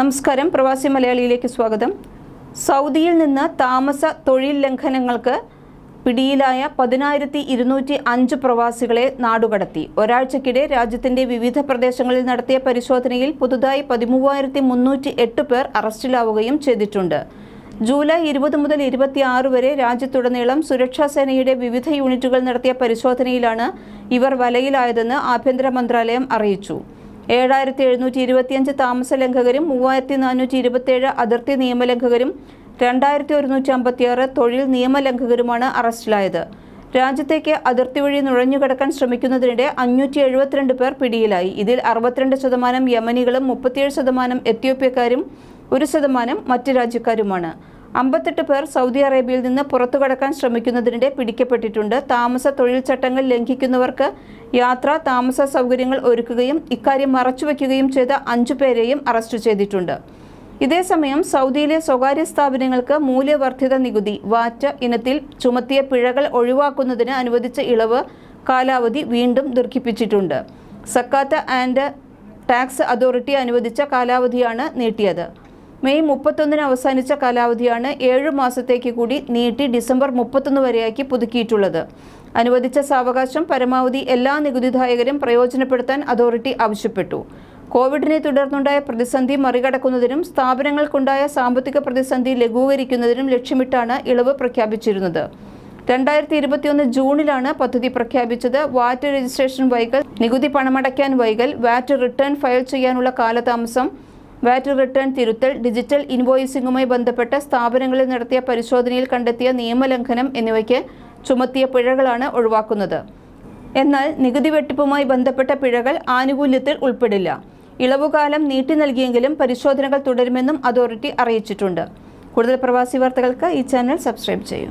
നമസ്കാരം, പ്രവാസി മലയാളിയിലേക്ക് സ്വാഗതം. സൗദിയിൽ നിന്ന് താമസ തൊഴിൽ ലംഘനങ്ങൾക്ക് പിടിയിലായ 10,205 പ്രവാസികളെ നാടുകടത്തി. ഒരാഴ്ചക്കിടെ രാജ്യത്തിന്റെ വിവിധ പ്രദേശങ്ങളിൽ നടത്തിയ പരിശോധനയിൽ പുതുതായി 13,308 പേർ അറസ്റ്റിലാവുകയും ചെയ്തിട്ടുണ്ട്. ജൂലൈ 20 മുതൽ 26 വരെ രാജ്യത്തുടനീളം സുരക്ഷാ സേനയുടെ വിവിധ യൂണിറ്റുകൾ നടത്തിയ പരിശോധനയിലാണ് ഇവർ വലയിലായതെന്ന് ആഭ്യന്തര മന്ത്രാലയം അറിയിച്ചു. 7,725 താമസ ലംഘകരും 3,427 അതിർത്തി നിയമലംഘകരും 2,156 തൊഴിൽ നിയമലംഘകരുമാണ് അറസ്റ്റിലായത്. രാജ്യത്തേക്ക് അതിർത്തി വഴി നുഴഞ്ഞുകടക്കാൻ ശ്രമിക്കുന്നതിനിടെ 572 പേർ പിടിയിലായി. ഇതിൽ 62% യമനികളും 37% എത്യോപ്യക്കാരും 1% മറ്റ് രാജ്യക്കാരുമാണ്. 58 പേർ സൗദി അറേബ്യയിൽ നിന്ന് പുറത്തുകടക്കാൻ ശ്രമിക്കുന്നതിനിടെ പിടിക്കപ്പെട്ടിട്ടുണ്ട്. താമസ തൊഴിൽ ചട്ടങ്ങൾ ലംഘിക്കുന്നവർക്ക് യാത്രാ താമസ സൗകര്യങ്ങൾ ഒരുക്കുകയും ഇക്കാര്യം മറച്ചുവെക്കുകയും ചെയ്ത 5 പേരെയും അറസ്റ്റ് ചെയ്തിട്ടുണ്ട്. ഇതേസമയം സൗദിയിലെ സ്വകാര്യ സ്ഥാപനങ്ങൾക്ക് മൂല്യവർദ്ധിത നികുതി വാറ്റ് ഇനത്തിൽ ചുമത്തിയ പിഴകൾ ഒഴിവാക്കുന്നതിന് അനുവദിച്ച ഇളവ് കാലാവധി വീണ്ടും ദീർഘിപ്പിച്ചിട്ടുണ്ട്. സക്കാത്ത് ആൻഡ് ടാക്സ് അതോറിറ്റി അനുവദിച്ച കാലാവധിയാണ് നീട്ടിയത്. മെയ് 31 അവസാനിച്ച കാലാവധിയാണ് 7 മാസത്തേക്ക് കൂടി നീട്ടി ഡിസംബർ 31 വരെയാക്കി പുതുക്കിയിട്ടുള്ളത്. അനുവദിച്ച സാവകാശം പരമാവധി എല്ലാ നികുതിദായകരും പ്രയോജനപ്പെടുത്താൻ അതോറിറ്റി ആവശ്യപ്പെട്ടു. കോവിഡിനെ തുടർന്നുണ്ടായ പ്രതിസന്ധി മറികടക്കുന്നതിനും സ്ഥാപനങ്ങൾക്കുണ്ടായ സാമ്പത്തിക പ്രതിസന്ധി ലഘൂകരിക്കുന്നതിനും ലക്ഷ്യമിട്ടാണ് ഇളവ് പ്രഖ്യാപിച്ചിരുന്നത്. 2021 ജൂണിലാണ് പദ്ധതി പ്രഖ്യാപിച്ചത്. വാറ്റ് രജിസ്ട്രേഷൻ വൈകൽ, നികുതി പണമടയ്ക്കാൻ വൈകൽ, വാറ്റ് റിട്ടേൺ ഫയൽ ചെയ്യാനുള്ള കാലതാമസം, വാറ്റ് റിട്ടേൺ തിരുത്തൽ, ഡിജിറ്റൽ ഇൻവോയിസിംഗുമായി ബന്ധപ്പെട്ട സ്ഥാപനങ്ങളിൽ നടത്തിയ പരിശോധനയിൽ കണ്ടെത്തിയ നിയമലംഘനം എന്നിവയ്ക്ക് ചുമത്തിയ പിഴകളാണ് ഒഴിവാക്കുന്നത്. എന്നാൽ നികുതി വെട്ടിപ്പുമായി ബന്ധപ്പെട്ട പിഴകൾ ആനുകൂല്യത്തിൽ ഉൾപ്പെടില്ല. ഇളവുകാലം നീട്ടി നൽകിയെങ്കിലും പരിശോധനകൾ തുടരുമെന്നും അതോറിറ്റി അറിയിച്ചിട്ടുണ്ട്. കൂടുതൽ പ്രവാസി വാർത്തകൾക്ക് ഈ ചാനൽ സബ്സ്ക്രൈബ് ചെയ്യൂ.